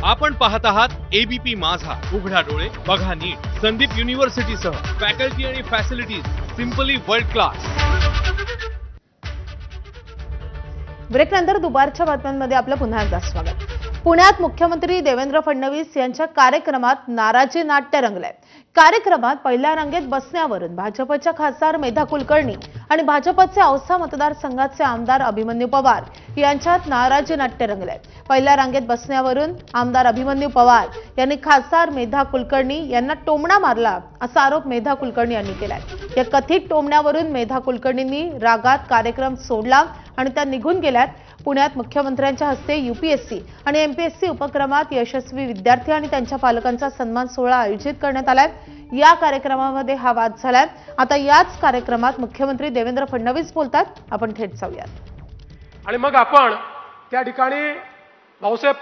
आपण पाहत आहात एबीपी माझा, उघडा डोळे बघा नीट. संदीप युनिव्हर्सिटीसह फॅकल्टी आणि फॅसिलिटीज सिम्पली वर्ल्ड क्लास. ब्रेकनंतर दुपारच्या बातम्यांमध्ये आपलं पुन्हा एकदा स्वागत. पुण्यात मुख्यमंत्री देवेंद्र फडणवीस यांच्या कार्यक्रमात नाराजी नाट्य रंगलंय. कार्यक्रमात पहिल्या रांगेत बसण्यावरून भाजपच्या खासदार मेधा कुलकर्णी आणि भाजपचे औसा मतदारसंघाचे आमदार अभिमन्यू पवार यांच्यात नाराजी नाट्य रंगलंय. पहिल्या रांगेत बसण्यावरून आमदार अभिमन्यू पवार यांनी खासदार मेधा कुलकर्णी यांना टोमणा मारला असा आरोप मेधा कुलकर्णी यांनी केलाय. या कथित टोमण्यावरून मेधा कुलकर्णींनी रागात कार्यक्रम सोडला आणि त्या निघून गेल्यात. पुण्यात मुख्यमंत्र्यांच्या हस्ते यूपीएससी आणि एमपीएससी उपक्रमात यशस्वी विद्यार्थी आणि त्यांच्या पालकांचा सन्मान सोहळा आयोजित करण्यात आलाय. या कार्यक्रमामध्ये हा वाद झालाय. आता याच कार्यक्रमात मुख्यमंत्री देवेंद्र फडणवीस बोलतात. आपण थेट जाऊयात. आणि मग आपण त्या ठिकाणी भाऊसाहेब